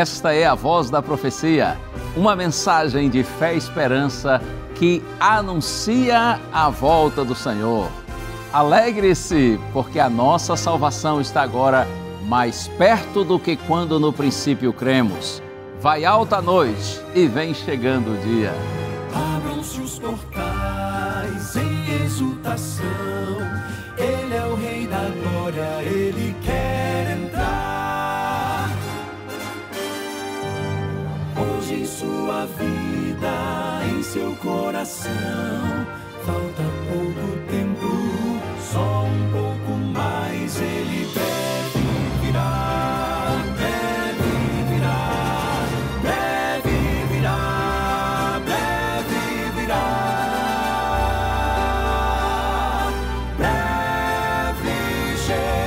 Esta é a Voz da Profecia, uma mensagem de fé e esperança que anuncia a volta do Senhor. Alegre-se, porque a nossa salvação está agora mais perto do que quando no princípio cremos. Vai alta a noite e vem chegando o dia. Abram-se os portais em exultação, Ele é o Rei da Glória, Ele quer entrar. Hoje em sua vida, em seu coração, falta pouco tempo, só um pouco mais, Ele deve virar, deve virar, deve virar, deve virar, breve Jesus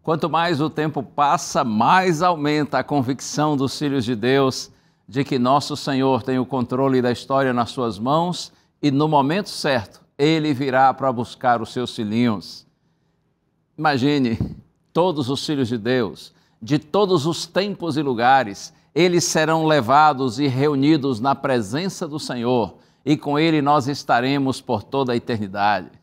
Quanto mais o tempo passa, mais aumenta a convicção dos filhos de Deus de que nosso Senhor tem o controle da história nas suas mãos e no momento certo Ele virá para buscar os seus filhinhos. Imagine, todos os filhos de Deus, de todos os tempos e lugares, eles serão levados e reunidos na presença do Senhor e com Ele nós estaremos por toda a eternidade.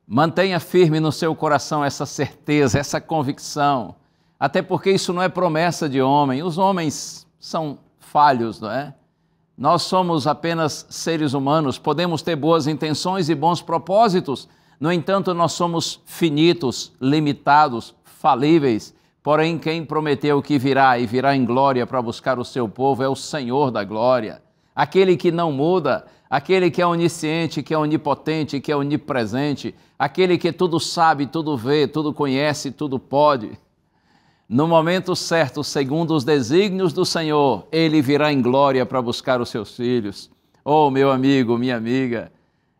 Mantenha firme no seu coração essa certeza, essa convicção, até porque isso não é promessa de homem. Os homens são falhos, não é? Nós somos apenas seres humanos, podemos ter boas intenções e bons propósitos, no entanto, nós somos finitos, limitados, falíveis, porém quem prometeu que virá e virá em glória para buscar o seu povo é o Senhor da glória, aquele que não muda, aquele que é onisciente, que é onipotente, que é onipresente, aquele que tudo sabe, tudo vê, tudo conhece, tudo pode. No momento certo, segundo os desígnios do Senhor, Ele virá em glória para buscar os seus filhos. Oh, meu amigo, minha amiga,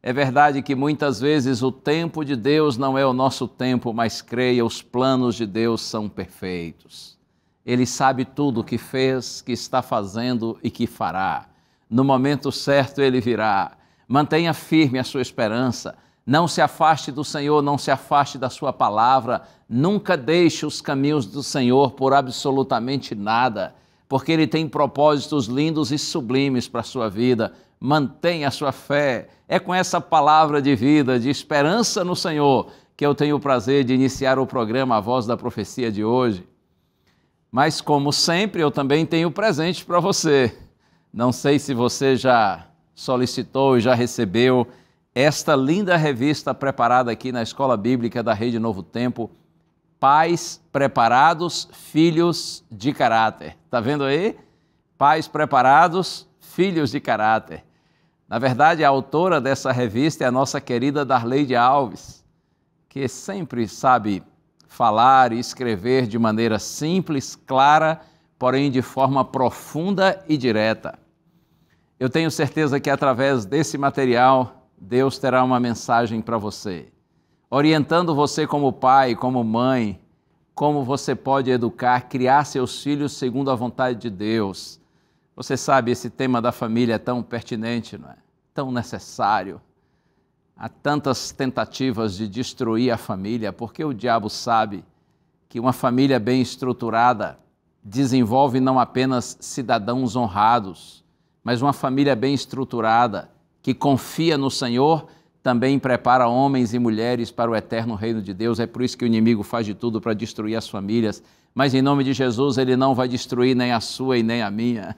é verdade que muitas vezes o tempo de Deus não é o nosso tempo, mas creia, os planos de Deus são perfeitos. Ele sabe tudo o que fez, que está fazendo e que fará. No momento certo Ele virá. Mantenha firme a sua esperança. Não se afaste do Senhor, não se afaste da sua palavra. Nunca deixe os caminhos do Senhor por absolutamente nada, porque Ele tem propósitos lindos e sublimes para a sua vida. Mantenha a sua fé. É com essa palavra de vida, de esperança no Senhor, que eu tenho o prazer de iniciar o programa A Voz da Profecia de hoje. Mas, como sempre, eu também tenho presente para você. Não sei se você já solicitou e já recebeu esta linda revista preparada aqui na Escola Bíblica da Rede Novo Tempo, Pais Preparados, Filhos de Caráter. Está vendo aí? Pais Preparados, Filhos de Caráter. Na verdade, a autora dessa revista é a nossa querida Darleide Alves, que sempre sabe falar e escrever de maneira simples, clara, porém de forma profunda e direta. Eu tenho certeza que através desse material, Deus terá uma mensagem para você, orientando você como pai, como mãe, como você pode educar, criar seus filhos segundo a vontade de Deus. Você sabe, esse tema da família é tão pertinente, não é? Tão necessário. Há tantas tentativas de destruir a família, porque o diabo sabe que uma família bem estruturada desenvolve não apenas cidadãos honrados, mas uma família bem estruturada, que confia no Senhor, também prepara homens e mulheres para o eterno reino de Deus. É por isso que o inimigo faz de tudo para destruir as famílias, mas em nome de Jesus ele não vai destruir nem a sua e nem a minha.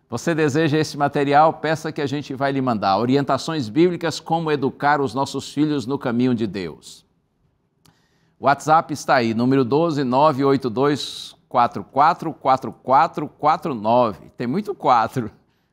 Você deseja esse material? Peça que a gente vai lhe mandar. Orientações bíblicas, como educar os nossos filhos no caminho de Deus. O WhatsApp está aí, número 12 982 444449. Tem muito 4.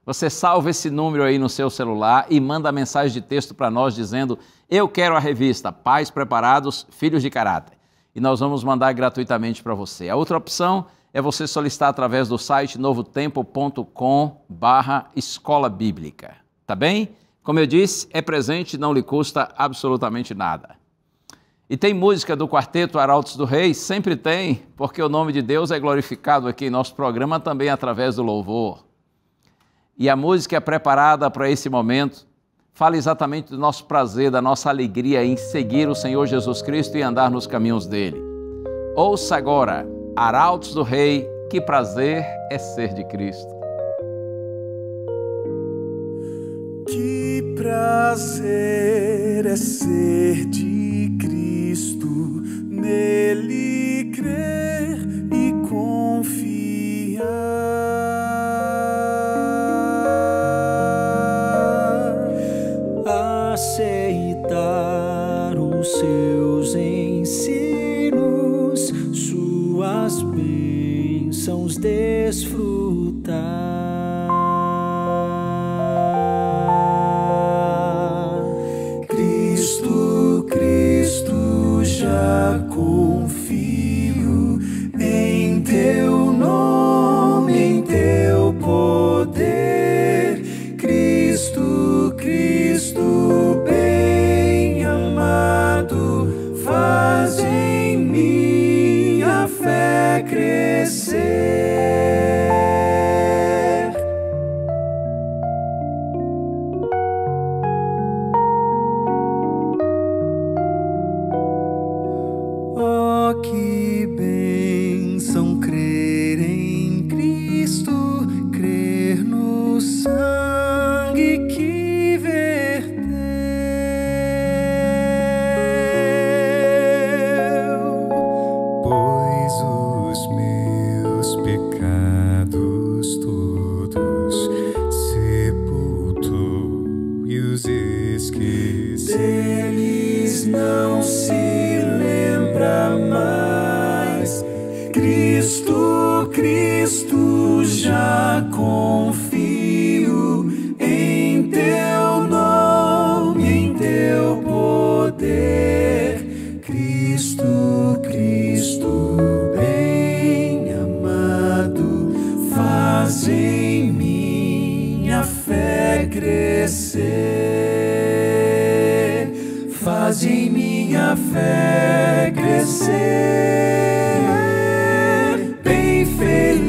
Você salva esse número aí no seu celular e manda mensagem de texto para nós dizendo: eu quero a revista Pais Preparados, Filhos de Caráter. E nós vamos mandar gratuitamente para você. A outra opção é você solicitar através do site novotempo.com/escola bíblica, tá bem? Como eu disse, é presente, não lhe custa absolutamente nada. E tem música do Quarteto Arautos do Rei? Sempre tem, porque o nome de Deus é glorificado aqui em nosso programa também através do louvor. E a música é preparada para esse momento, fala exatamente do nosso prazer, da nossa alegria em seguir o Senhor Jesus Cristo e andar nos caminhos dele. Ouça agora, Arautos do Rei, que prazer é ser de Cristo. Que prazer é ser de Cristo, nele crer e confiar, aceitar os seus ensinos, suas bênçãos desfrutar. Já confio em teu nome, em teu poder, Cristo, Cristo bem amado, faz em mim a fé crescer. Que bênção crer em Cristo, crer no sangue que verteu, pois os meus pecados todos sepultou e os esqueceu. Deles não se lembra mais. Cristo, Cristo, já confio em teu nome, em teu poder. Cristo, Cristo, bem amado, faz em mim a fé crescer. Faz em mim a fé crescer. Bem feliz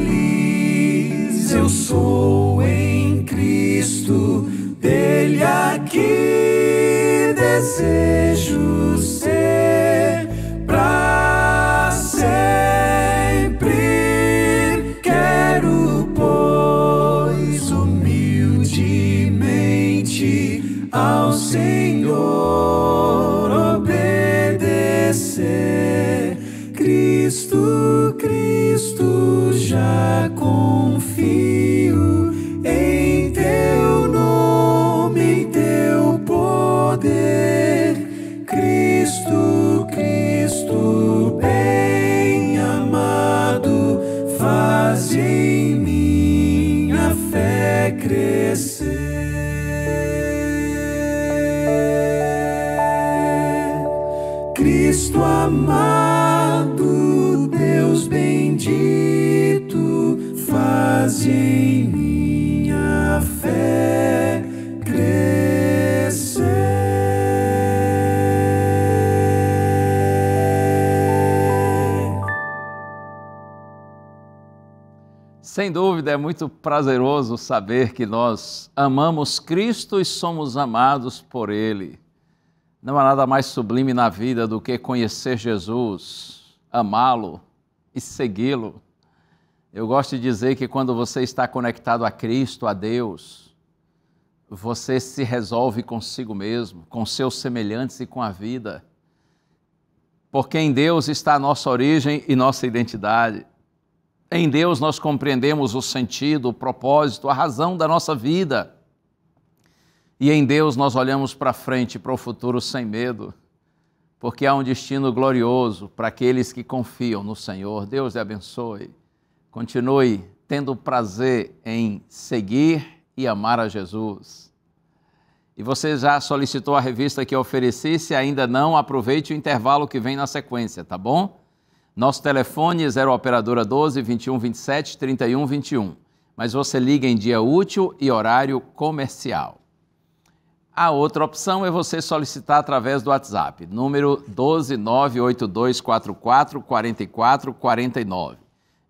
eu sou em Cristo, dele aqui desejo ser pra sempre. Quero, pois, humildemente ao Senhor obedecer. Cristo, Cristo, já confio em teu nome, em teu poder. Cristo, Cristo, bem amado, faz em mim a fé crescer. Cristo amado, Deus bendito, faz em mim a fé crescer. Sem dúvida, é muito prazeroso saber que nós amamos Cristo e somos amados por Ele. Não há nada mais sublime na vida do que conhecer Jesus, amá-lo e segui-lo. Eu gosto de dizer que quando você está conectado a Cristo, a Deus, você se resolve consigo mesmo, com seus semelhantes e com a vida. Porque em Deus está a nossa origem e nossa identidade. Em Deus nós compreendemos o sentido, o propósito, a razão da nossa vida. E em Deus nós olhamos para frente, para o futuro sem medo, porque há um destino glorioso para aqueles que confiam no Senhor. Deus lhe abençoe. Continue tendo prazer em seguir e amar a Jesus. E você já solicitou a revista que eu ofereci? Se ainda não, aproveite o intervalo que vem na sequência, tá bom? Nosso telefone é 0 operadora 12 21 27 31 21, mas você liga em dia útil e horário comercial. A outra opção é você solicitar através do WhatsApp, número 12982444449.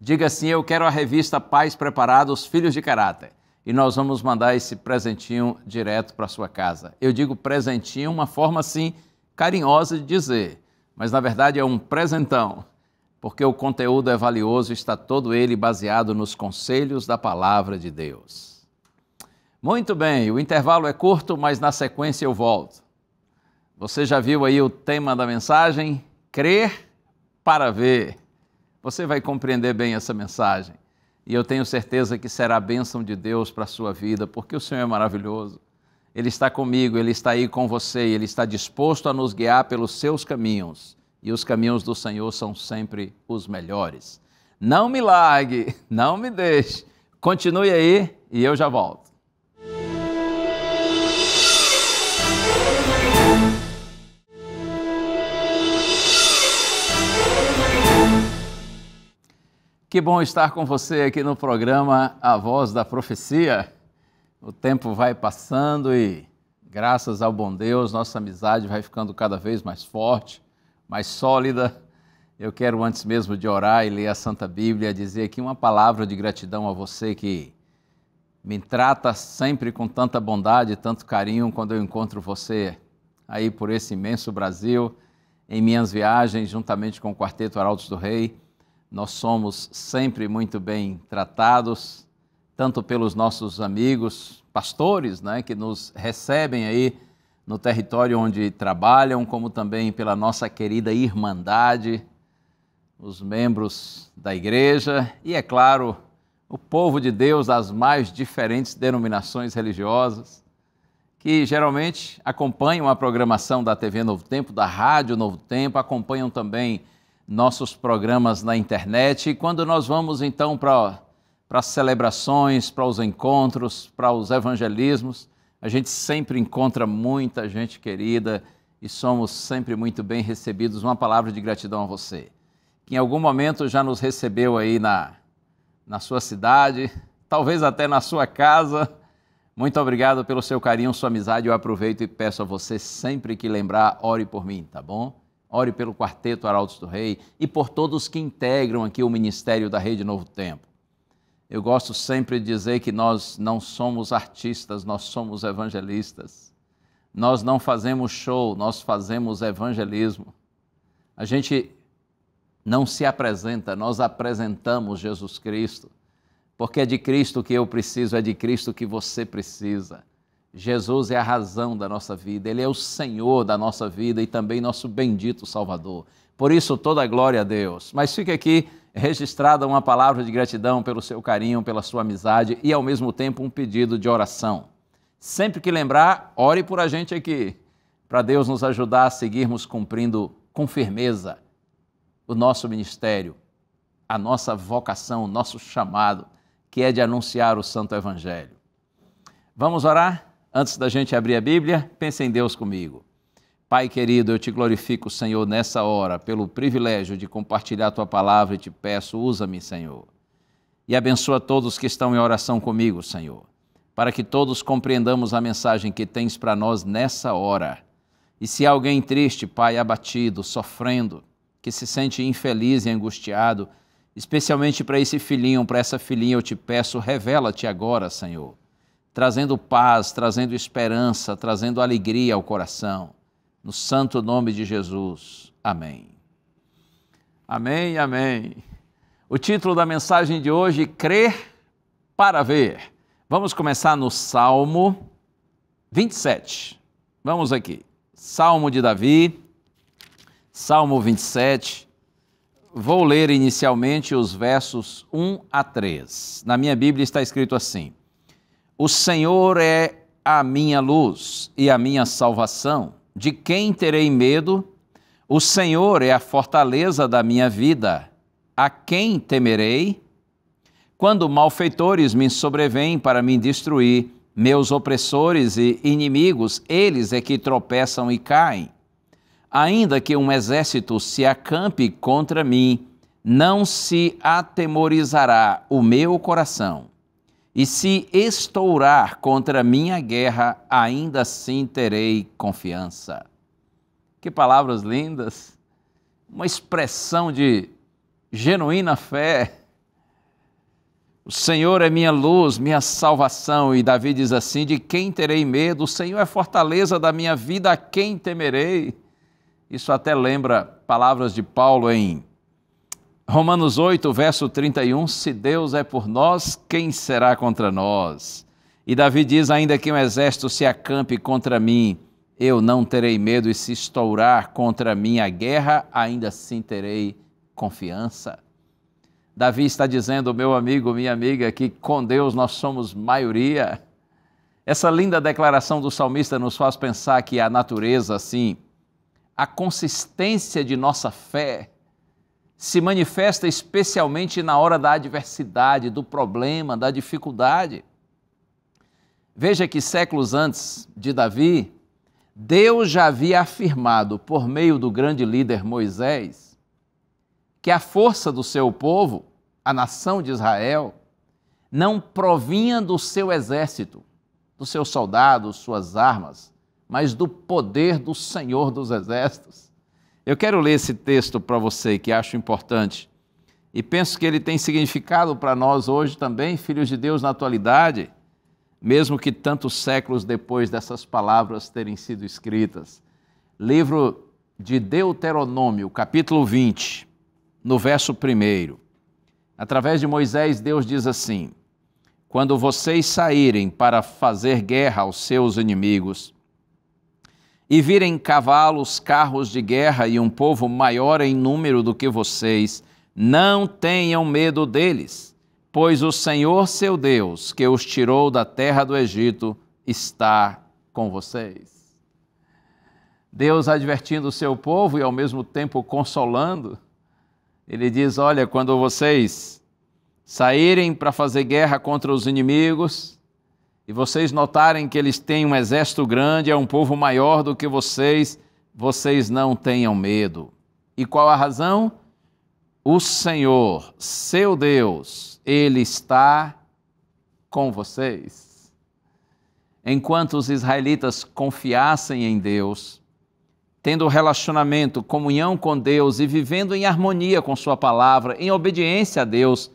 Diga assim: eu quero a revista Pais Preparados, Filhos de Caráter. E nós vamos mandar esse presentinho direto para sua casa. Eu digo presentinho, uma forma assim carinhosa de dizer, mas na verdade é um presentão, porque o conteúdo é valioso e está todo ele baseado nos conselhos da Palavra de Deus. Muito bem, o intervalo é curto, mas na sequência eu volto. Você já viu aí o tema da mensagem? Crer para ver. Você vai compreender bem essa mensagem. E eu tenho certeza que será a bênção de Deus para a sua vida, porque o Senhor é maravilhoso. Ele está comigo, Ele está aí com você, Ele está disposto a nos guiar pelos seus caminhos. E os caminhos do Senhor são sempre os melhores. Não me largue, não me deixe. Continue aí e eu já volto. Que bom estar com você aqui no programa A Voz da Profecia. O tempo vai passando e, graças ao bom Deus, nossa amizade vai ficando cada vez mais forte, mais sólida. Eu quero, antes mesmo de orar e ler a Santa Bíblia, dizer aqui uma palavra de gratidão a você que me trata sempre com tanta bondade e tanto carinho quando eu encontro você aí por esse imenso Brasil, em minhas viagens, juntamente com o Quarteto Arautos do Rei. Nós somos sempre muito bem tratados, tanto pelos nossos amigos, pastores, né, que nos recebem aí no território onde trabalham, como também pela nossa querida Irmandade, os membros da igreja e, é claro, o povo de Deus das mais diferentes denominações religiosas, que geralmente acompanham a programação da TV Novo Tempo, da Rádio Novo Tempo, acompanham também nossos programas na internet. E quando nós vamos então para as celebrações, para os encontros, para os evangelismos, a gente sempre encontra muita gente querida e somos sempre muito bem recebidos. Uma palavra de gratidão a você, que em algum momento já nos recebeu aí na sua cidade, talvez até na sua casa. Muito obrigado pelo seu carinho, sua amizade. Eu aproveito e peço a você, sempre que lembrar, ore por mim, tá bom? Ore pelo Quarteto Arautos do Rei e por todos que integram aqui o Ministério da Rede Novo Tempo. Eu gosto sempre de dizer que nós não somos artistas, nós somos evangelistas. Nós não fazemos show, nós fazemos evangelismo. A gente não se apresenta, nós apresentamos Jesus Cristo, porque é de Cristo que eu preciso, é de Cristo que você precisa. Jesus é a razão da nossa vida, Ele é o Senhor da nossa vida e também nosso bendito Salvador. Por isso, toda a glória a Deus. Mas fica aqui registrada uma palavra de gratidão pelo seu carinho, pela sua amizade e, ao mesmo tempo, um pedido de oração. Sempre que lembrar, ore por a gente aqui, para Deus nos ajudar a seguirmos cumprindo com firmeza o nosso ministério, a nossa vocação, o nosso chamado, que é de anunciar o Santo Evangelho. Vamos orar? Antes da gente abrir a Bíblia, pense em Deus comigo. Pai querido, eu te glorifico, Senhor, nessa hora, pelo privilégio de compartilhar a Tua palavra e te peço, usa-me, Senhor. E abençoa todos que estão em oração comigo, Senhor, para que todos compreendamos a mensagem que tens para nós nessa hora. E se há alguém triste, Pai, abatido, sofrendo, que se sente infeliz e angustiado, especialmente para esse filhinho, para essa filhinha, eu te peço, revela-te agora, Senhor, trazendo paz, trazendo esperança, trazendo alegria ao coração. No santo nome de Jesus. Amém. Amém, amém. O título da mensagem de hoje, Crer para Ver. Vamos começar no Salmo 27. Vamos aqui. Salmo de Davi, Salmo 27. Vou ler inicialmente os versos 1 a 3. Na minha Bíblia está escrito assim: O Senhor é a minha luz e a minha salvação. De quem terei medo? O Senhor é a fortaleza da minha vida. A quem temerei? Quando malfeitores me sobrevêm para me destruir, meus opressores e inimigos, eles é que tropeçam e caem. Ainda que um exército se acampe contra mim, não se atemorizará o meu coração, e se estourar contra minha guerra, ainda assim terei confiança. Que palavras lindas! Uma expressão de genuína fé. O Senhor é minha luz, minha salvação. E Davi diz assim: de quem terei medo? O Senhor é fortaleza da minha vida, a quem temerei? Isso até lembra palavras de Paulo em Romanos 8, verso 31, se Deus é por nós, quem será contra nós? E Davi diz, ainda que um exército se acampe contra mim, eu não terei medo, e se estourar contra mim a guerra, ainda assim terei confiança. Davi está dizendo, meu amigo, minha amiga, que com Deus nós somos maioria. Essa linda declaração do salmista nos faz pensar que a natureza, assim, a consistência de nossa fé, se manifesta especialmente na hora da adversidade, do problema, da dificuldade. Veja que séculos antes de Davi, Deus já havia afirmado, por meio do grande líder Moisés, que a força do seu povo, a nação de Israel, não provinha do seu exército, dos seus soldados, suas armas, mas do poder do Senhor dos Exércitos. Eu quero ler esse texto para você, que acho importante, e penso que ele tem significado para nós hoje também, filhos de Deus na atualidade, mesmo que tantos séculos depois dessas palavras terem sido escritas. Livro de Deuteronômio, capítulo 20, no verso 1. Através de Moisés, Deus diz assim: quando vocês saírem para fazer guerra aos seus inimigos, e virem cavalos, carros de guerra e um povo maior em número do que vocês, não tenham medo deles, pois o Senhor seu Deus, que os tirou da terra do Egito, está com vocês. Deus advertindo o seu povo e ao mesmo tempo consolando, ele diz, olha, quando vocês saírem para fazer guerra contra os inimigos, e vocês notarem que eles têm um exército grande, é um povo maior do que vocês, vocês não tenham medo. E qual a razão? O Senhor, seu Deus, Ele está com vocês. Enquanto os israelitas confiassem em Deus, tendo relacionamento, comunhão com Deus e vivendo em harmonia com sua palavra, em obediência a Deus,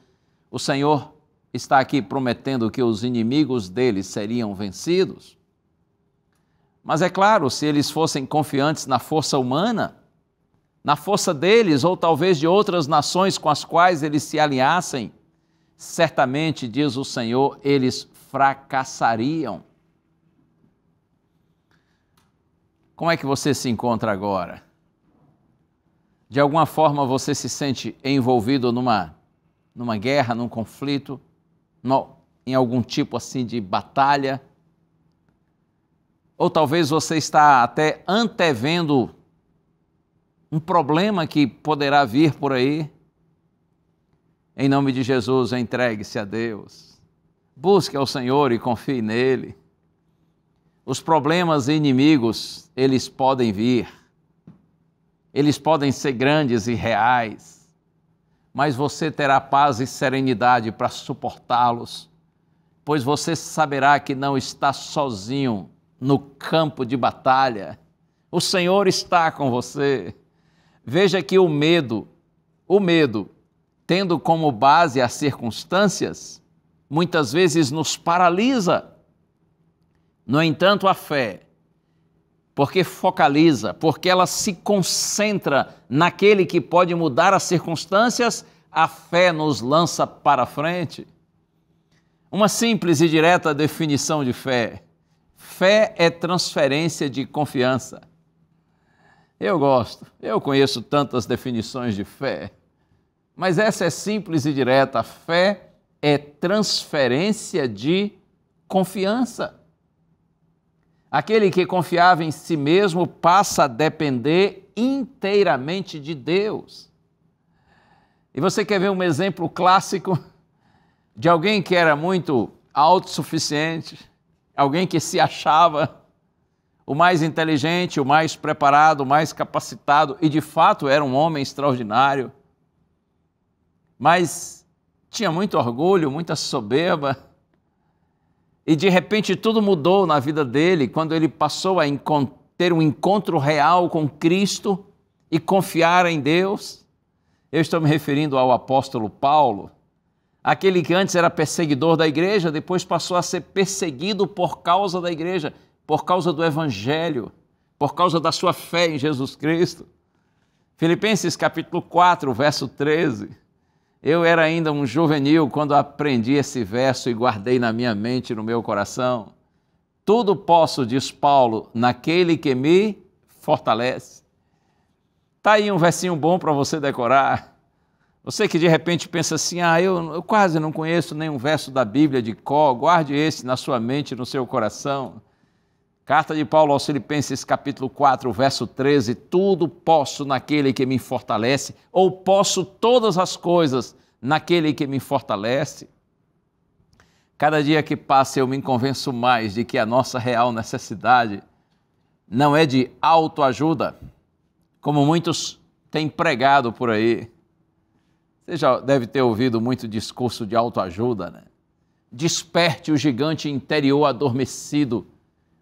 o Senhor está aqui prometendo que os inimigos deles seriam vencidos. Mas é claro, se eles fossem confiantes na força humana, na força deles ou talvez de outras nações com as quais eles se alinhassem, certamente, diz o Senhor, eles fracassariam. Como é que você se encontra agora? De alguma forma você se sente envolvido numa guerra, num conflito, em algum tipo assim de batalha? Ou talvez você está até antevendo um problema que poderá vir por aí? Em nome de Jesus, entregue-se a Deus. Busque ao Senhor e confie nele. Os problemas e inimigos, eles podem vir. Eles podem ser grandes e reais. Mas você terá paz e serenidade para suportá-los, pois você saberá que não está sozinho no campo de batalha. O Senhor está com você. Veja que o medo, tendo como base as circunstâncias, muitas vezes nos paralisa. No entanto, a fé, porque focaliza, porque ela se concentra naquele que pode mudar as circunstâncias, a fé nos lança para frente. Uma simples e direta definição de fé. Fé é transferência de confiança. Eu conheço tantas definições de fé, mas essa é simples e direta. A fé é transferência de confiança. Aquele que confiava em si mesmo passa a depender inteiramente de Deus. E você quer ver um exemplo clássico de alguém que era muito autossuficiente, alguém que se achava o mais inteligente, o mais preparado, o mais capacitado, e de fato era um homem extraordinário. mas tinha muito orgulho, muita soberba. E de repente tudo mudou na vida dele quando ele passou a ter um encontro real com Cristo e confiar em Deus. Eu estou me referindo ao apóstolo Paulo, aquele que antes era perseguidor da igreja, depois passou a ser perseguido por causa da igreja, por causa do evangelho, por causa da sua fé em Jesus Cristo. Filipenses capítulo 4, verso 13. Eu era ainda um juvenil quando aprendi esse verso e guardei na minha mente e no meu coração. Tudo posso, diz Paulo, naquele que me fortalece. Está aí um versinho bom para você decorar. Você que de repente pensa assim, eu quase não conheço nenhum verso da Bíblia de cor, guarde esse na sua mente e no seu coração. Carta de Paulo aos Filipenses, capítulo 4, verso 13, tudo posso naquele que me fortalece, ou posso todas as coisas naquele que me fortalece. Cada dia que passa eu me convenço mais de que a nossa real necessidade não é de autoajuda, como muitos têm pregado por aí. Você já deve ter ouvido muito discurso de autoajuda, né? Desperte o gigante interior adormecido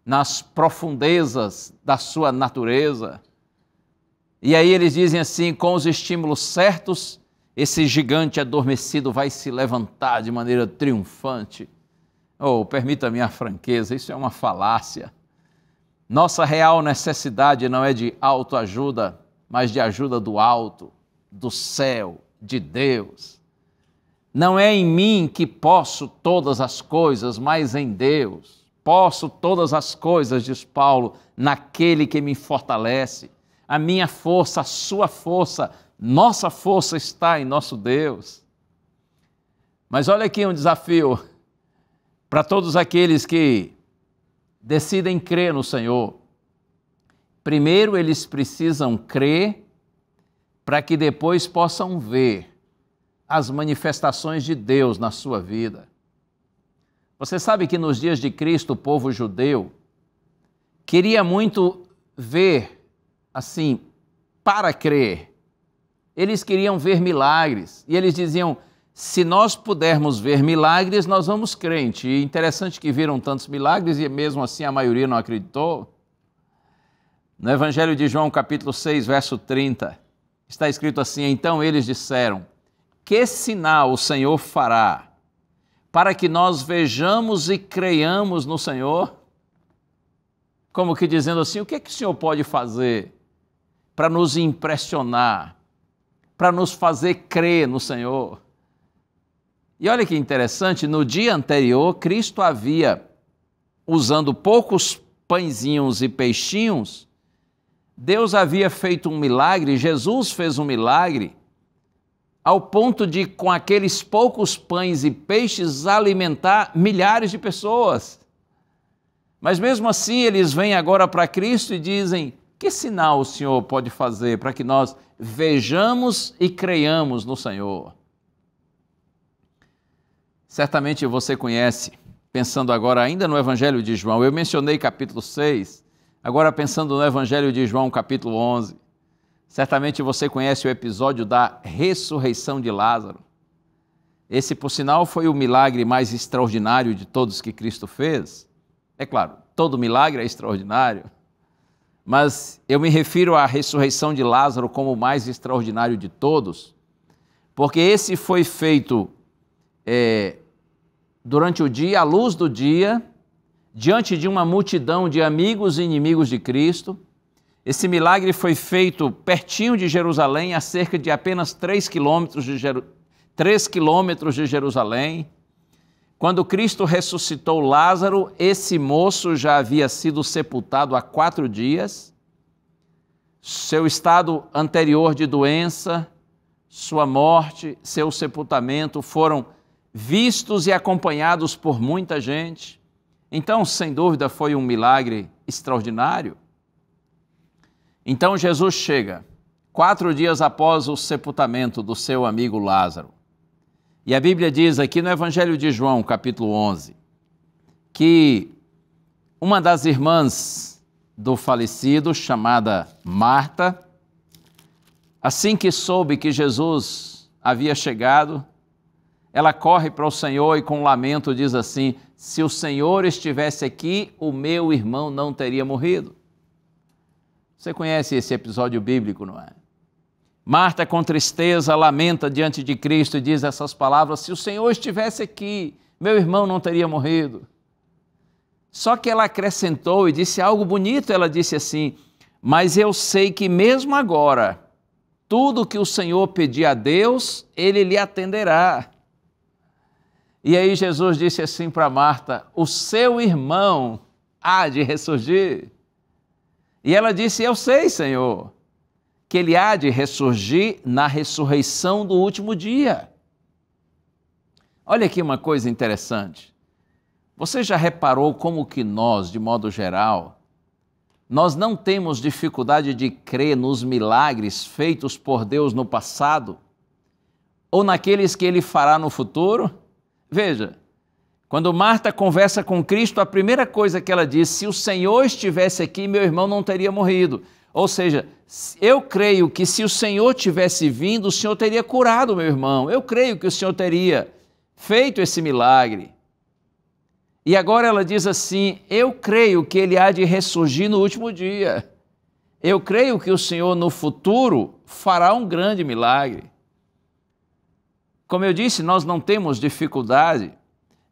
nas profundezas da sua natureza. E aí eles dizem assim, com os estímulos certos, esse gigante adormecido vai se levantar de maneira triunfante. Oh, permita-me a franqueza, isso é uma falácia. Nossa real necessidade não é de autoajuda, mas de ajuda do alto, do céu, de Deus. Não é em mim que posso todas as coisas, mas em Deus. Posso todas as coisas, diz Paulo, naquele que me fortalece. A minha força, a sua força, nossa força está em nosso Deus. Mas olha aqui um desafio para todos aqueles que decidem crer no Senhor. Primeiro, eles precisam crer para que depois possam ver as manifestações de Deus na sua vida. Você sabe que nos dias de Cristo, o povo judeu queria muito ver, assim, para crer. Eles queriam ver milagres. E eles diziam, se nós pudermos ver milagres, nós vamos crer. E interessante que viram tantos milagres e mesmo assim a maioria não acreditou. No Evangelho de João, capítulo 6, verso 30, está escrito assim, então eles disseram, que sinal o Senhor fará para que nós vejamos e creiamos no Senhor? Como que dizendo assim, o que é que o Senhor pode fazer para nos impressionar, para nos fazer crer no Senhor? E olha que interessante, no dia anterior, Cristo havia, usando poucos pãezinhos e peixinhos, Deus havia feito um milagre, Jesus fez um milagre, ao ponto de, com aqueles poucos pães e peixes, alimentar milhares de pessoas. Mas mesmo assim, eles vêm agora para Cristo e dizem, que sinal o Senhor pode fazer para que nós vejamos e creiamos no Senhor? Certamente você conhece, pensando agora ainda no Evangelho de João, eu mencionei capítulo 6, agora pensando no Evangelho de João, capítulo 11, certamente você conhece o episódio da ressurreição de Lázaro. Esse, por sinal, foi o milagre mais extraordinário de todos que Cristo fez. É claro, todo milagre é extraordinário, mas eu me refiro à ressurreição de Lázaro como o mais extraordinário de todos, porque esse foi feito durante o dia, à luz do dia, diante de uma multidão de amigos e inimigos de Cristo. Esse milagre foi feito pertinho de Jerusalém, a cerca de apenas 3 quilômetros de Jerusalém. Quando Cristo ressuscitou Lázaro, esse moço já havia sido sepultado há 4 dias. Seu estado anterior de doença, sua morte, seu sepultamento foram vistos e acompanhados por muita gente. Então, sem dúvida, foi um milagre extraordinário. Então Jesus chega 4 dias após o sepultamento do seu amigo Lázaro. E a Bíblia diz aqui no Evangelho de João, capítulo 11, que uma das irmãs do falecido, chamada Marta, assim que soube que Jesus havia chegado. Ela corre para o Senhor e com lamento diz assim: se o Senhor estivesse aqui, o meu irmão não teria morrido. Você conhece esse episódio bíblico, não é? Marta, com tristeza, lamenta diante de Cristo e diz essas palavras: se o Senhor estivesse aqui, meu irmão não teria morrido. Só que ela acrescentou e disse algo bonito, ela disse assim: mas eu sei que mesmo agora, tudo que o Senhor pedir a Deus, Ele lhe atenderá. E aí Jesus disse assim para Marta: o seu irmão há de ressurgir. E ela disse: eu sei, Senhor, que ele há de ressurgir na ressurreição do último dia. Olha aqui uma coisa interessante. Você já reparou como que nós, de modo geral, nós não temos dificuldade de crer nos milagres feitos por Deus no passado ou naqueles que Ele fará no futuro? Veja, quando Marta conversa com Cristo, a primeira coisa que ela diz: se o Senhor estivesse aqui, meu irmão não teria morrido. Ou seja, eu creio que se o Senhor tivesse vindo, o Senhor teria curado meu irmão. Eu creio que o Senhor teria feito esse milagre. E agora ela diz assim: eu creio que ele há de ressurgir no último dia. Eu creio que o Senhor no futuro fará um grande milagre. Como eu disse, nós não temos dificuldade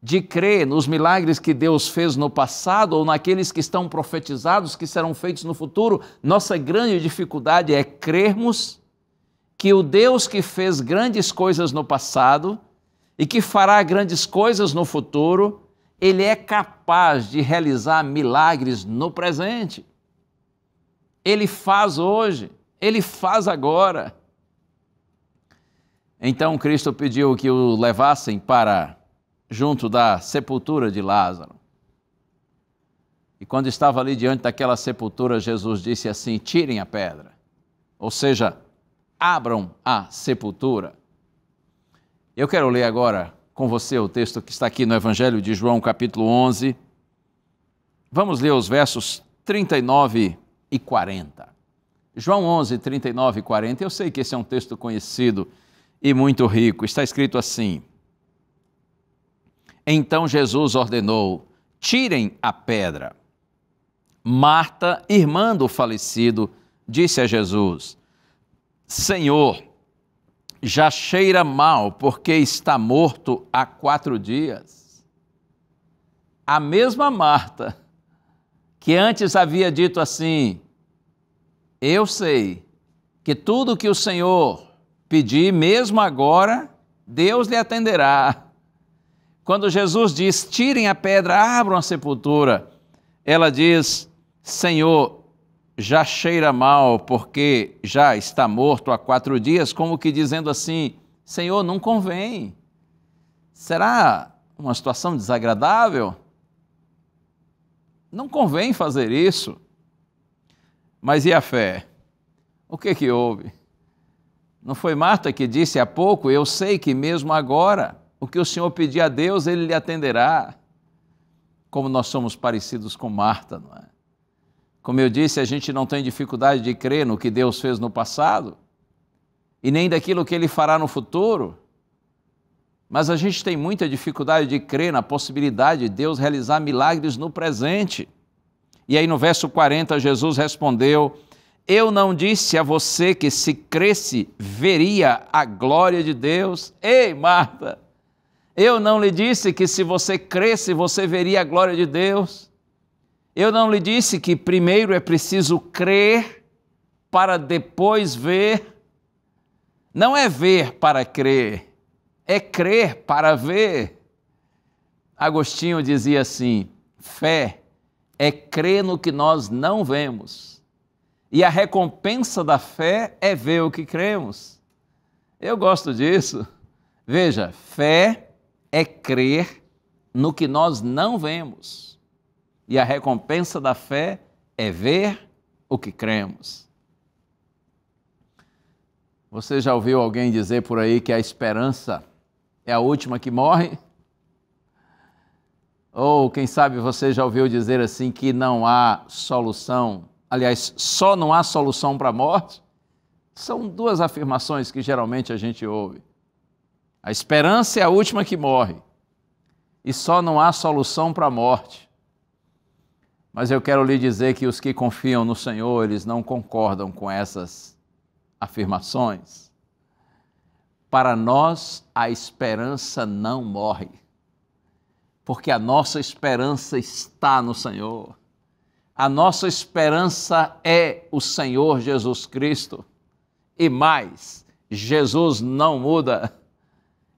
de crer nos milagres que Deus fez no passado ou naqueles que estão profetizados que serão feitos no futuro. Nossa grande dificuldade é crermos que o Deus que fez grandes coisas no passado e que fará grandes coisas no futuro, Ele é capaz de realizar milagres no presente. Ele faz hoje, Ele faz agora. Então Cristo pediu que o levassem para junto da sepultura de Lázaro. E quando estava ali diante daquela sepultura, Jesus disse assim: tirem a pedra. Ou seja, abram a sepultura. Eu quero ler agora com você o texto que está aqui no Evangelho de João, capítulo 11. Vamos ler os versos 39 e 40. João 11, 39 e 40. Eu sei que esse é um texto conhecido e muito rico. Está escrito assim: então Jesus ordenou: tirem a pedra. Marta, irmã do falecido, disse a Jesus: Senhor, já cheira mal, porque está morto há 4 dias. A mesma Marta, que antes havia dito assim: eu sei que tudo que o Senhor pedir, mesmo agora, Deus lhe atenderá. Quando Jesus diz: tirem a pedra, abram a sepultura, ela diz: Senhor, já cheira mal, porque já está morto há 4 dias, como que dizendo assim: Senhor, não convém. Será uma situação desagradável? Não convém fazer isso. Mas e a fé? O que houve? Não foi Marta que disse há pouco: eu sei que mesmo agora, o que o Senhor pedir a Deus, Ele lhe atenderá. Como nós somos parecidos com Marta, não é? Como eu disse, a gente não tem dificuldade de crer no que Deus fez no passado e nem daquilo que Ele fará no futuro, mas a gente tem muita dificuldade de crer na possibilidade de Deus realizar milagres no presente. E aí no verso 40, Jesus respondeu: eu não disse a você que se cresce, veria a glória de Deus? Ei, Marta, eu não lhe disse que se você cresce, você veria a glória de Deus? Eu não lhe disse que primeiro é preciso crer para depois ver? Não é ver para crer, é crer para ver. Agostinho dizia assim: fé é crer no que nós não vemos. E a recompensa da fé é ver o que cremos. Eu gosto disso. Veja, fé é crer no que nós não vemos. E a recompensa da fé é ver o que cremos. Você já ouviu alguém dizer por aí que a esperança é a última que morre? Ou, quem sabe, você já ouviu dizer assim que não há solução, aliás, só não há solução para a morte? São 2 afirmações que geralmente a gente ouve. A esperança é a última que morre. E só não há solução para a morte. Mas eu quero lhe dizer que os que confiam no Senhor, eles não concordam com essas afirmações. Para nós, a esperança não morre. Porque a nossa esperança está no Senhor. A nossa esperança é o Senhor Jesus Cristo. E mais, Jesus não muda.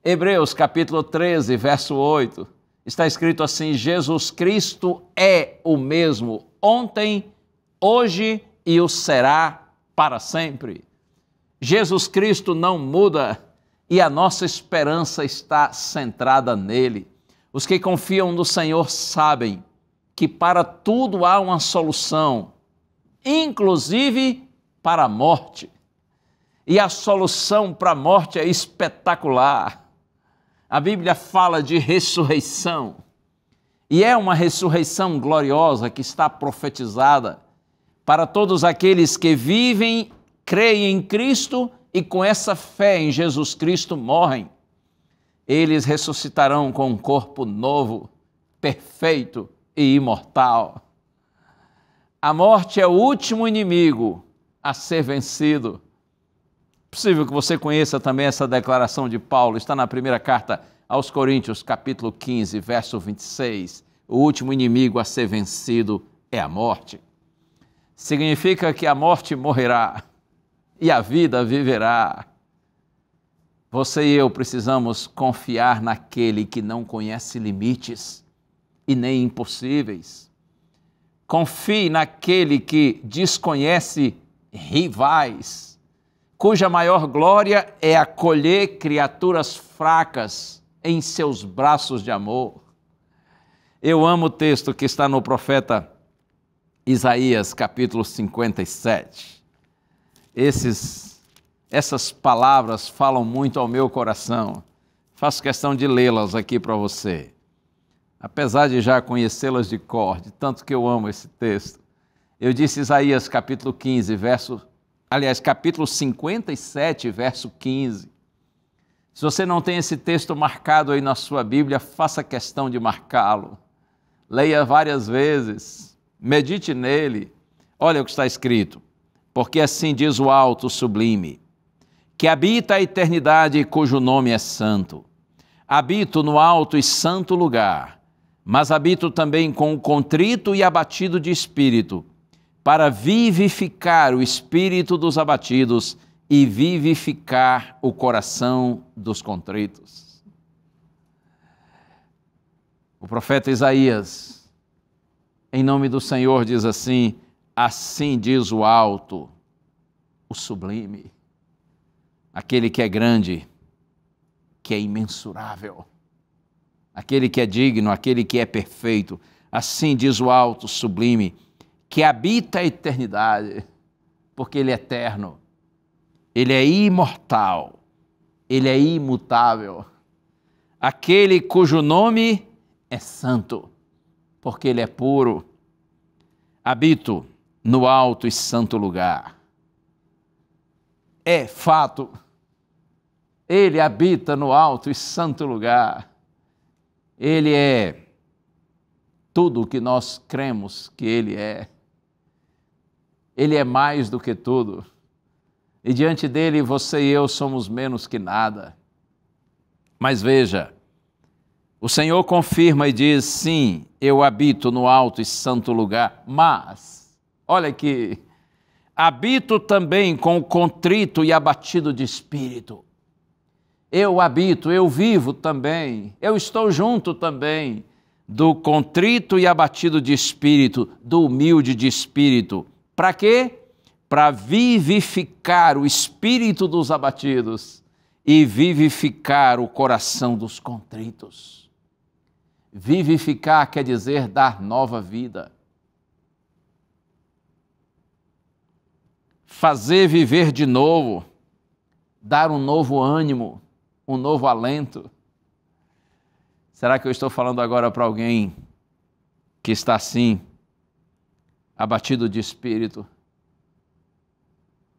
Hebreus capítulo 13, verso 8, está escrito assim: Jesus Cristo é o mesmo ontem, hoje e o será para sempre. Jesus Cristo não muda e a nossa esperança está centrada nele. Os que confiam no Senhor sabem que para tudo há uma solução, inclusive para a morte. E a solução para a morte é espetacular. A Bíblia fala de ressurreição. E é uma ressurreição gloriosa que está profetizada para todos aqueles que vivem, creem em Cristo e com essa fé em Jesus Cristo morrem. Eles ressuscitarão com um corpo novo, perfeito e imortal. A morte é o último inimigo a ser vencido. É possível que você conheça também essa declaração de Paulo, está na primeira carta aos Coríntios, capítulo 15, verso 26. O último inimigo a ser vencido é a morte. Significa que a morte morrerá e a vida viverá. Você e eu precisamos confiar naquele que não conhece limites e nem impossíveis. Confie naquele que desconhece rivais, cuja maior glória é acolher criaturas fracas em seus braços de amor. Eu amo o texto que está no profeta Isaías, capítulo 57. Essas palavras falam muito ao meu coração. Faço questão de lê-las aqui para você. Apesar de já conhecê-las de cor, de tanto que eu amo esse texto. Eu disse Isaías, capítulo 15, capítulo 57, verso 15. Se você não tem esse texto marcado aí na sua Bíblia, faça questão de marcá-lo. Leia várias vezes, medite nele. Olha o que está escrito. Porque assim diz o alto sublime, que habita a eternidade e cujo nome é santo. Habito no alto e santo lugar, mas habito também com o contrito e abatido de espírito, para vivificar o espírito dos abatidos e vivificar o coração dos contritos. O profeta Isaías, em nome do Senhor, diz assim: assim diz o alto, o sublime, aquele que é grande, que é imensurável, aquele que é digno, aquele que é perfeito. Assim diz o alto, sublime, que habita a eternidade, porque ele é eterno, ele é imortal, ele é imutável. Aquele cujo nome é santo, porque ele é puro. Habito no alto e santo lugar. É fato, ele habita no alto e santo lugar. Ele é tudo o que nós cremos que ele é. Ele é mais do que tudo. E diante dele, você e eu somos menos que nada. Mas veja, o Senhor confirma e diz: sim, eu habito no alto e santo lugar, mas, olha aqui, habito também com o contrito e abatido de espírito. Eu habito, eu vivo também, eu estou junto também do contrito e abatido de espírito, do humilde de espírito. Para quê? Para vivificar o espírito dos abatidos e vivificar o coração dos contritos. Vivificar quer dizer dar nova vida. Fazer viver de novo, dar um novo ânimo, um novo alento. Será que eu estou falando agora para alguém que está assim, abatido de espírito?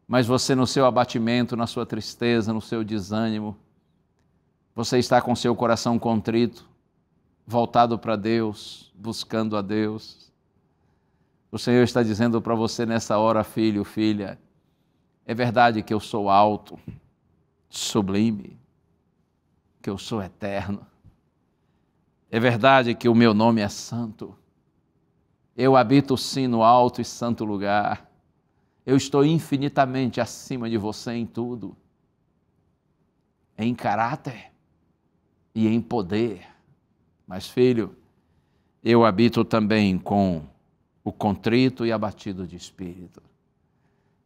Mas você, no seu abatimento, na sua tristeza, no seu desânimo, Você está com seu coração contrito, voltado para Deus, buscando a Deus. O Senhor está dizendo para você nessa hora, filho, filha, é verdade que eu sou alto, sublime, que eu sou eterno. É verdade que o meu nome é santo. Eu habito sim no alto e santo lugar. Eu estou infinitamente acima de você em tudo. Em caráter e em poder. Mas, filho, eu habito também com o contrito e abatido de espírito.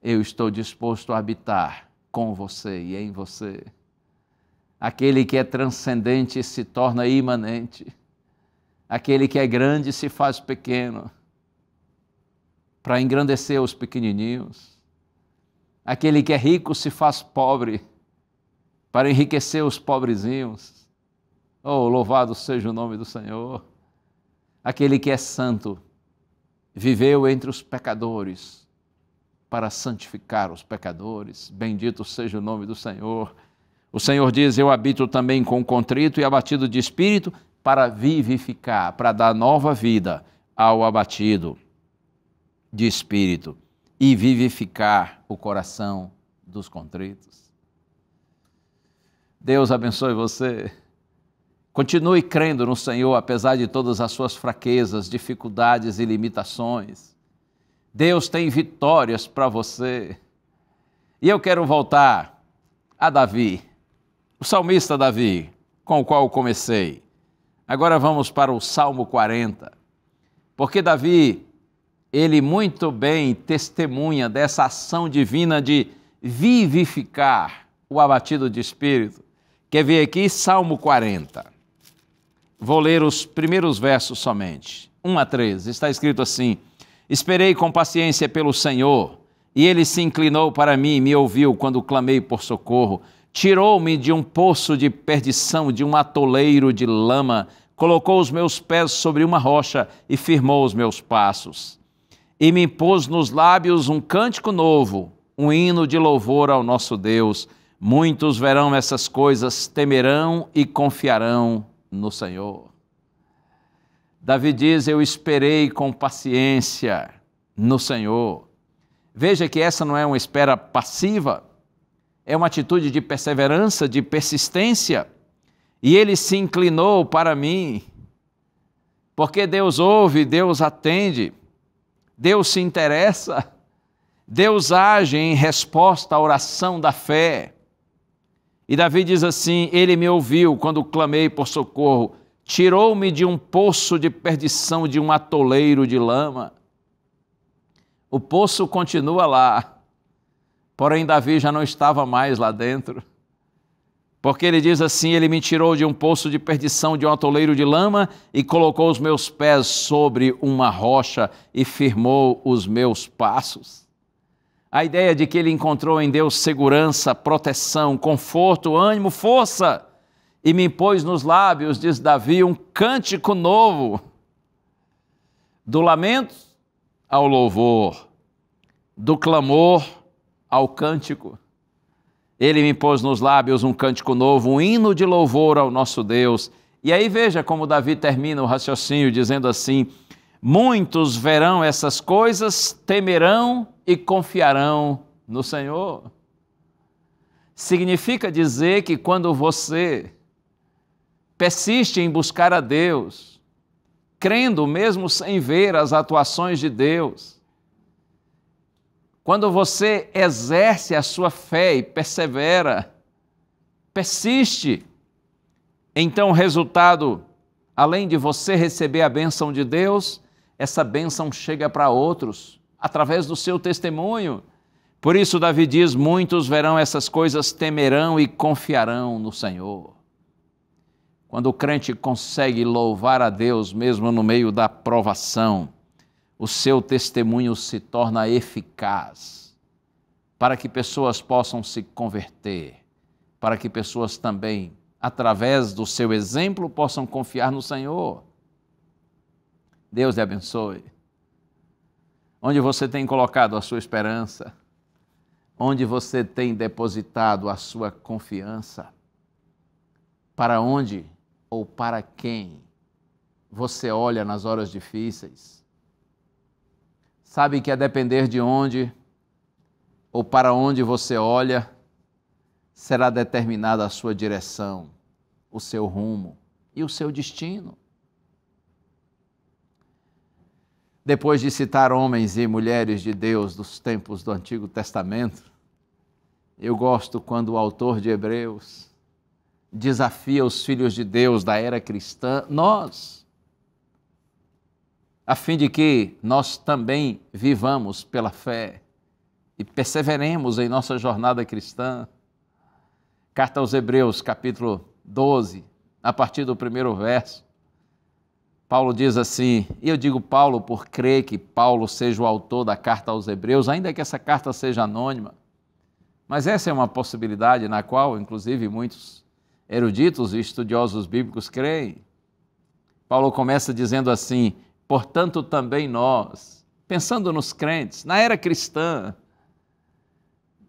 Eu estou disposto a habitar com você e em você. Aquele que é transcendente se torna imanente. Aquele que é grande se faz pequeno, para engrandecer os pequenininhos. Aquele que é rico se faz pobre, para enriquecer os pobrezinhos. Oh, louvado seja o nome do Senhor. Aquele que é santo, viveu entre os pecadores, para santificar os pecadores. Bendito seja o nome do Senhor. O Senhor diz, eu habito também com o contrito e abatido de espírito, para vivificar, para dar nova vida ao abatido de espírito e vivificar o coração dos contritos. Deus abençoe você. Continue crendo no Senhor, apesar de todas as suas fraquezas, dificuldades e limitações. Deus tem vitórias para você. E eu quero voltar a Davi, o salmista Davi, com o qual comecei. Agora vamos para o Salmo 40, porque Davi, ele muito bem testemunha dessa ação divina de vivificar o abatido de espírito. Quer ver aqui? Salmo 40. Vou ler os primeiros versos somente, 1 a 13. Está escrito assim, esperei com paciência pelo Senhor, e Ele se inclinou para mim e me ouviu quando clamei por socorro. Tirou-me de um poço de perdição, de um atoleiro de lama, colocou os meus pés sobre uma rocha e firmou os meus passos. E me pôs nos lábios um cântico novo, um hino de louvor ao nosso Deus. Muitos verão essas coisas, temerão e confiarão no Senhor. Davi diz, eu esperei com paciência no Senhor. Veja que essa não é uma espera passiva, é uma atitude de perseverança, de persistência. E Ele se inclinou para mim, porque Deus ouve, Deus atende, Deus se interessa, Deus age em resposta à oração da fé. E Davi diz assim, Ele me ouviu quando clamei por socorro, tirou-me de um poço de perdição, de um atoleiro de lama. O poço continua lá, porém Davi já não estava mais lá dentro. Porque ele diz assim, ele me tirou de um poço de perdição, de um atoleiro de lama, e colocou os meus pés sobre uma rocha e firmou os meus passos. A ideia de que ele encontrou em Deus segurança, proteção, conforto, ânimo, força, e me pôs nos lábios, diz Davi, um cântico novo, do lamento ao louvor, do clamor ao cântico. Ele me pôs nos lábios um cântico novo, um hino de louvor ao nosso Deus. E aí veja como Davi termina o raciocínio dizendo assim, muitos verão essas coisas, temerão e confiarão no Senhor. Significa dizer que quando você persiste em buscar a Deus, crendo mesmo sem ver as atuações de Deus, quando você exerce a sua fé e persevera, persiste, então o resultado, além de você receber a bênção de Deus, essa bênção chega para outros, através do seu testemunho. Por isso Davi diz, muitos verão essas coisas, temerão e confiarão no Senhor. Quando o crente consegue louvar a Deus, mesmo no meio da provação, o seu testemunho se torna eficaz, para que pessoas possam se converter, para que pessoas também, através do seu exemplo, possam confiar no Senhor. Deus te abençoe. Onde você tem colocado a sua esperança? Onde você tem depositado a sua confiança? Para onde ou para quem você olha nas horas difíceis? Sabe que a depender de onde ou para onde você olha, será determinada a sua direção, o seu rumo e o seu destino. Depois de citar homens e mulheres de Deus dos tempos do Antigo Testamento, eu gosto quando o autor de Hebreus desafia os filhos de Deus da era cristã, nós, a fim de que nós também vivamos pela fé e perseveremos em nossa jornada cristã. Carta aos Hebreus, capítulo 12, a partir do primeiro verso, Paulo diz assim, e eu digo Paulo por crer que Paulo seja o autor da carta aos Hebreus, ainda que essa carta seja anônima, mas essa é uma possibilidade na qual, inclusive, muitos eruditos e estudiosos bíblicos creem. Paulo começa dizendo assim, portanto também nós, pensando nos crentes, na era cristã,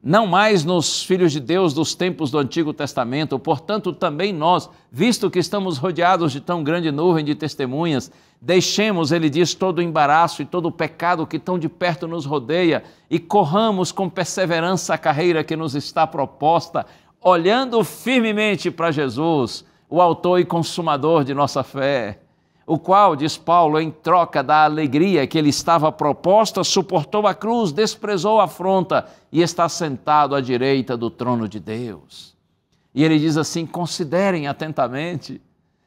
não mais nos filhos de Deus dos tempos do Antigo Testamento, portanto também nós, visto que estamos rodeados de tão grande nuvem de testemunhas, deixemos, ele diz, todo o embaraço e todo o pecado que tão de perto nos rodeia e corramos com perseverança a carreira que nos está proposta, olhando firmemente para Jesus, o autor e consumador de nossa fé, o qual, diz Paulo, em troca da alegria que lhe estava proposta, suportou a cruz, desprezou a afronta e está sentado à direita do trono de Deus. E ele diz assim, considerem atentamente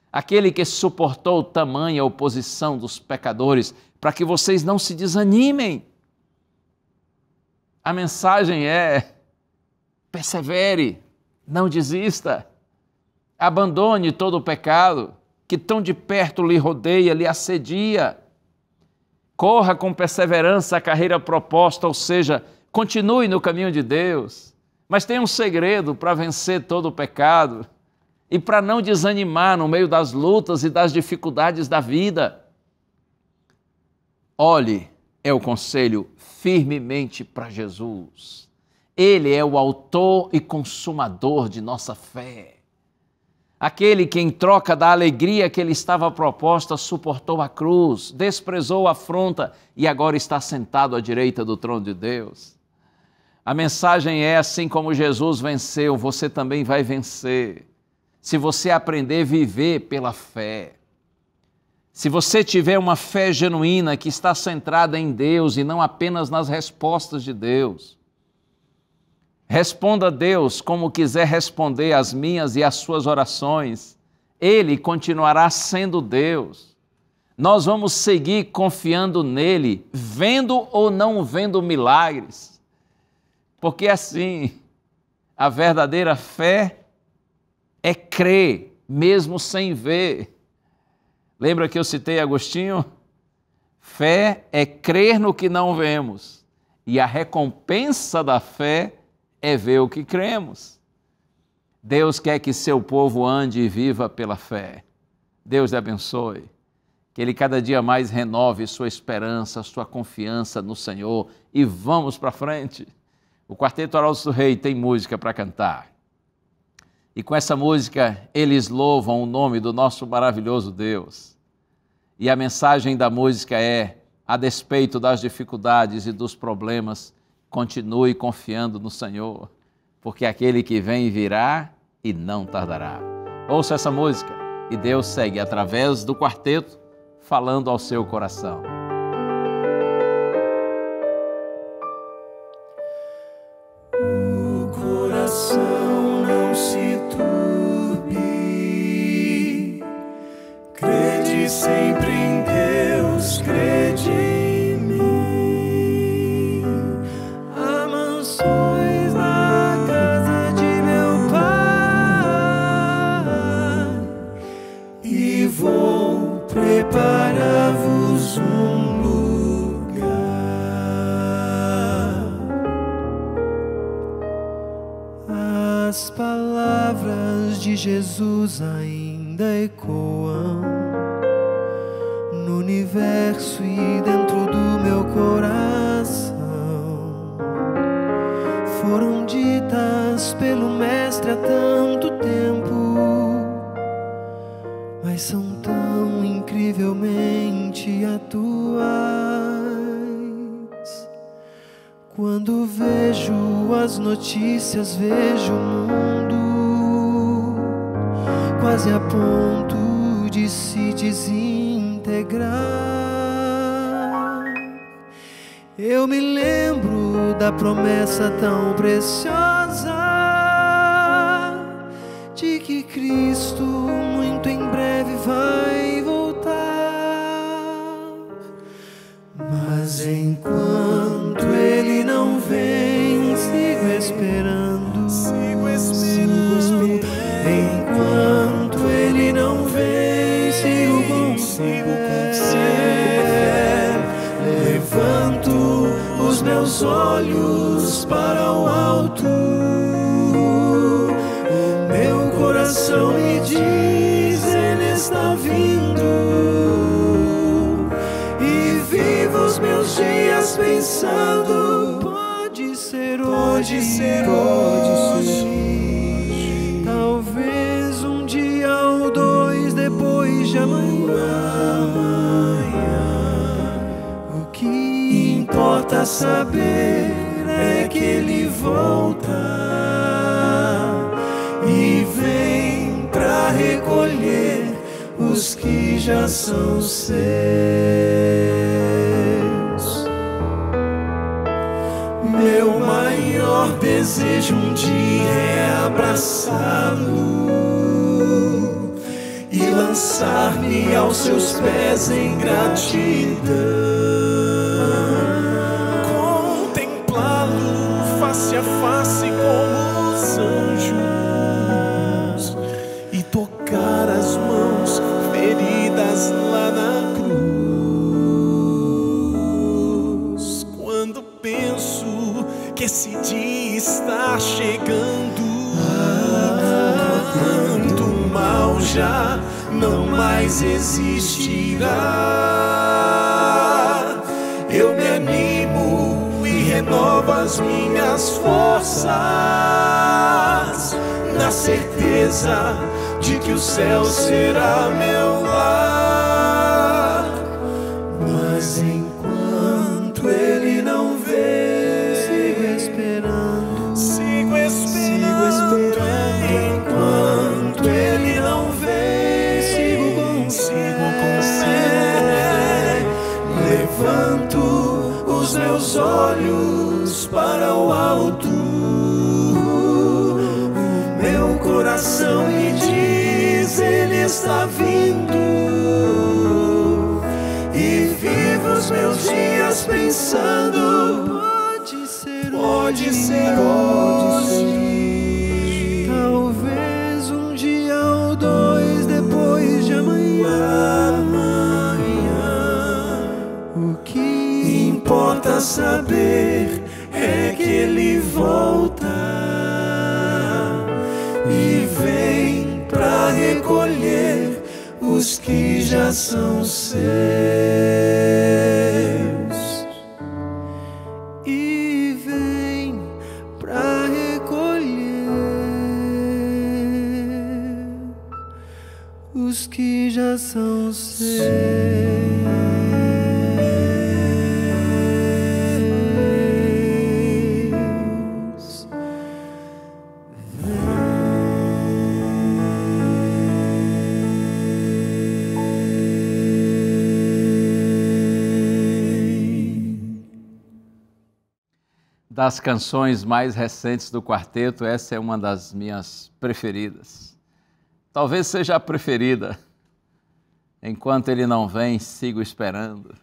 aquele que suportou tamanha oposição dos pecadores, para que vocês não se desanimem. A mensagem é, persevere, não desista, abandone todo o pecado que tão de perto lhe rodeia, lhe assedia. Corra com perseverança a carreira proposta, ou seja, continue no caminho de Deus, mas tem um segredo para vencer todo o pecado e para não desanimar no meio das lutas e das dificuldades da vida. Olhe, é o conselho, firmemente para Jesus. Ele é o autor e consumador de nossa fé. Aquele que em troca da alegria que lhe estava proposta, suportou a cruz, desprezou a afronta e agora está sentado à direita do trono de Deus. A mensagem é, assim como Jesus venceu, você também vai vencer. Se você aprender a viver pela fé. Se você tiver uma fé genuína que está centrada em Deus e não apenas nas respostas de Deus. Responda a Deus como quiser responder às minhas e às suas orações. Ele continuará sendo Deus. Nós vamos seguir confiando nele, vendo ou não vendo milagres. Porque assim, a verdadeira fé é crer, mesmo sem ver. Lembra que eu citei Agostinho? Fé é crer no que não vemos. E a recompensa da fé é ver o que cremos. Deus quer que seu povo ande e viva pela fé. Deus lhe abençoe. Que Ele cada dia mais renove sua esperança, sua confiança no Senhor. E vamos para frente. O Quarteto Arautos do Rei tem música para cantar. E com essa música, eles louvam o nome do nosso maravilhoso Deus. E a mensagem da música é, a despeito das dificuldades e dos problemas, continue confiando no Senhor, porque aquele que vem virá e não tardará. Ouça essa música e Deus segue através do quarteto falando ao seu coração. O coração não se turbe, crede sempre em Deus, crede em mim. Há mansões na casa de meu Pai e vou preparar-vos um lugar. As palavras de Jesus ainda ecoam no universo e dentro do meu coração. Foram ditas pelo Mestre há tanto tempo mas são tão incrivelmente atuais. Quando vejo as notícias, vejo o mundo quase a ponto de se desintegrar. Eu me lembro da promessa tão preciosa de que Cristo muito em breve vai voltar. Mas enquanto Ele não vem, sigo esperando, sigo esperando. Enquanto Ele não vem, sigo com fé. Levanto os meus olhos para o alto. Meu coração me diz, Ele está vindo. E vivo os meus dias pensando, pode ser hoje. Talvez um dia ou dois depois de amanhã. O que importa saber é que Ele volta e vem pra recolher os que já são seus. Meu maior desejo um dia é abraçá-lo e lançar-me aos seus pés em gratidão. Contemplá-lo face a face como os anjos e tocar as mãos feridas lá na cruz. Quando penso que esse dia está chegando, quando o mal já não mais existirá, eu me animo e renovo as minhas forças, na certeza de que o céu será meu lar. Mas enquanto Ele não vem, sigo esperando, sigo esperando. Enquanto Ele não vem, sigo com fé. Levanto os meus olhos para o alto. Meu coração me diz, Ele está vindo. E vivo os meus dias pensando, pode ser hoje. Talvez um dia ou dois depois de amanhã. O que importa saber é que Ele volta e vem pra recolher os que já são seus. E vem pra recolher os que já são seus. Das canções mais recentes do quarteto, essa é uma das minhas preferidas. Talvez seja a preferida. Enquanto Ele não vem, sigo esperando.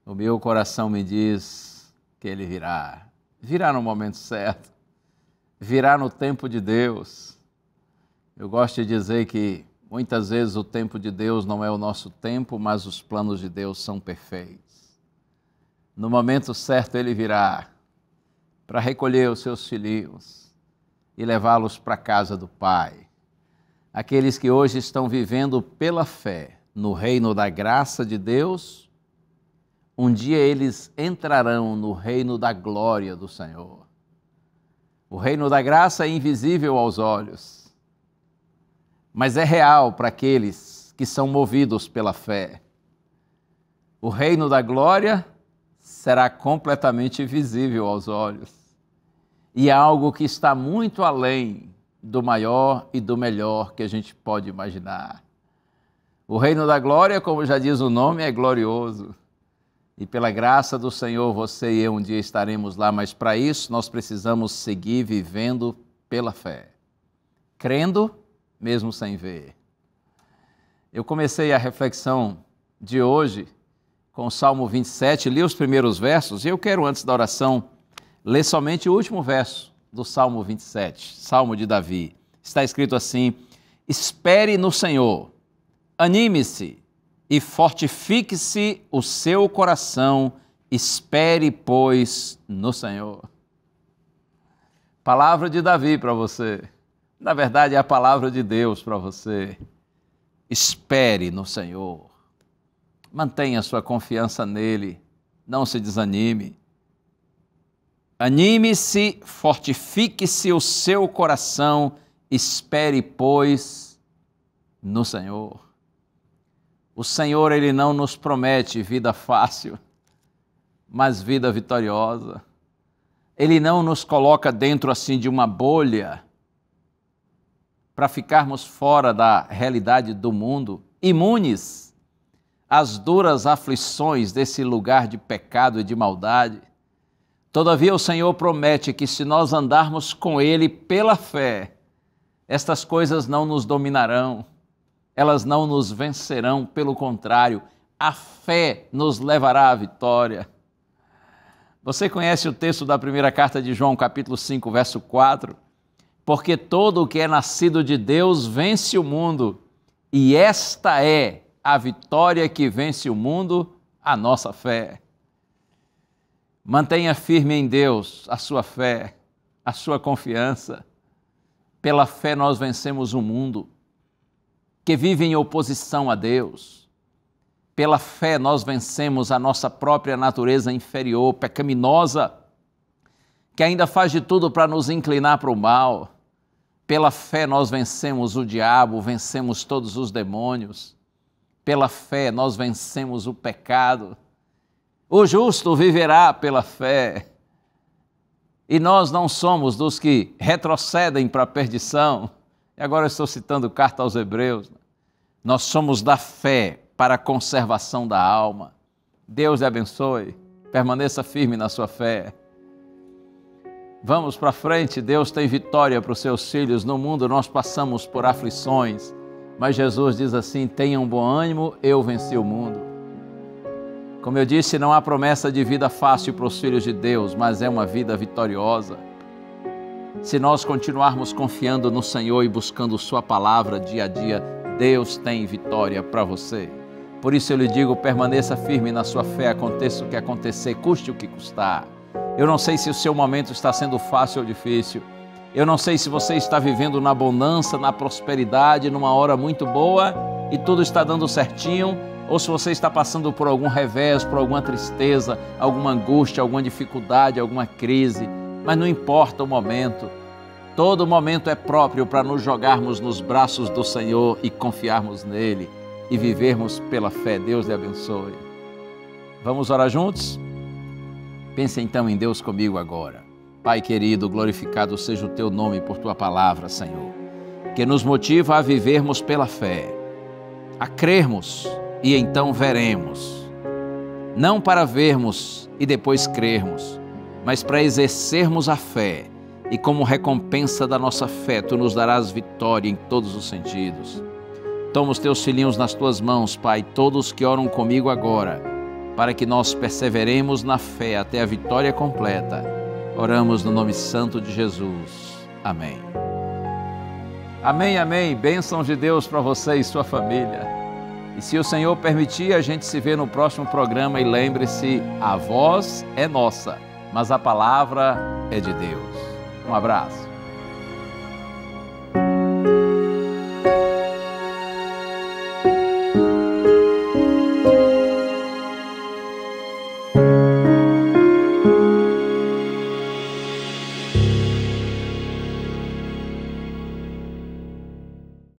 O meu coração me diz que Ele virá. Virá no momento certo. Virá no tempo de Deus. Eu gosto de dizer que muitas vezes o tempo de Deus não é o nosso tempo, mas os planos de Deus são perfeitos. No momento certo Ele virá para recolher os seus filhinhos e levá-los para a casa do Pai. Aqueles que hoje estão vivendo pela fé no reino da graça de Deus, um dia eles entrarão no reino da glória do Senhor. O reino da graça é invisível aos olhos, mas é real para aqueles que são movidos pela fé. O reino da glória será completamente visível aos olhos. E é algo que está muito além do maior e do melhor que a gente pode imaginar. O reino da glória, como já diz o nome, é glorioso. E pela graça do Senhor, você e eu um dia estaremos lá, mas para isso nós precisamos seguir vivendo pela fé, crendo mesmo sem ver. Eu comecei a reflexão de hoje com o Salmo 27, li os primeiros versos e eu quero, antes da oração, ler somente o último verso do Salmo 27, Salmo de Davi. Está escrito assim: espere no Senhor, anime-se e fortifique-se o seu coração, espere, pois, no Senhor. Palavra de Davi para você. Na verdade, é a palavra de Deus para você. Espere no Senhor. Mantenha sua confiança nele. Não se desanime. Anime-se, fortifique-se o seu coração, espere, pois, no Senhor. O Senhor, Ele não nos promete vida fácil, mas vida vitoriosa. Ele não nos coloca dentro assim de uma bolha para ficarmos fora da realidade do mundo, imunes às duras aflições desse lugar de pecado e de maldade. Todavia, o Senhor promete que se nós andarmos com Ele pela fé, estas coisas não nos dominarão. Elas não nos vencerão, pelo contrário, a fé nos levará à vitória. Você conhece o texto da primeira carta de João, capítulo 5, verso 4? Porque todo o que é nascido de Deus vence o mundo, e esta é a vitória que vence o mundo, a nossa fé. Mantenha firme em Deus a sua fé, a sua confiança. Pela fé nós vencemos o mundo que vive em oposição a Deus. Pela fé nós vencemos a nossa própria natureza inferior, pecaminosa, que ainda faz de tudo para nos inclinar para o mal. Pela fé nós vencemos o diabo, vencemos todos os demônios. Pela fé nós vencemos o pecado. O justo viverá pela fé. E nós não somos dos que retrocedem para a perdição. E agora eu estou citando carta aos Hebreus. Nós somos da fé para a conservação da alma. Deus lhe abençoe. Permaneça firme na sua fé. Vamos para frente. Deus tem vitória para os seus filhos. No mundo nós passamos por aflições. Mas Jesus diz assim: tenham bom ânimo, eu venci o mundo. Como eu disse, não há promessa de vida fácil para os filhos de Deus, mas é uma vida vitoriosa. Se nós continuarmos confiando no Senhor e buscando sua palavra dia a dia, Deus tem vitória para você. Por isso eu lhe digo, permaneça firme na sua fé, aconteça o que acontecer, custe o que custar. Eu não sei se o seu momento está sendo fácil ou difícil. Eu não sei se você está vivendo na abundância, na prosperidade, numa hora muito boa e tudo está dando certinho, ou se você está passando por algum revés, por alguma tristeza, alguma angústia, alguma dificuldade, alguma crise. Mas não importa o momento. Todo momento é próprio para nos jogarmos nos braços do Senhor e confiarmos nele e vivermos pela fé. Deus lhe abençoe. Vamos orar juntos? Pense então em Deus comigo agora. Pai querido, glorificado seja o teu nome por tua palavra, Senhor, que nos motiva a vivermos pela fé, a crermos e então veremos, não para vermos e depois crermos, mas para exercermos a fé, e como recompensa da nossa fé, tu nos darás vitória em todos os sentidos. Toma os teus filhinhos nas tuas mãos, Pai, todos que oram comigo agora, para que nós perseveremos na fé até a vitória completa. Oramos no nome santo de Jesus. Amém. Amém, amém. Bênçãos de Deus para você e sua família. E se o Senhor permitir, a gente se vê no próximo programa. E lembre-se, a voz é nossa, mas a palavra é de Deus. Um abraço.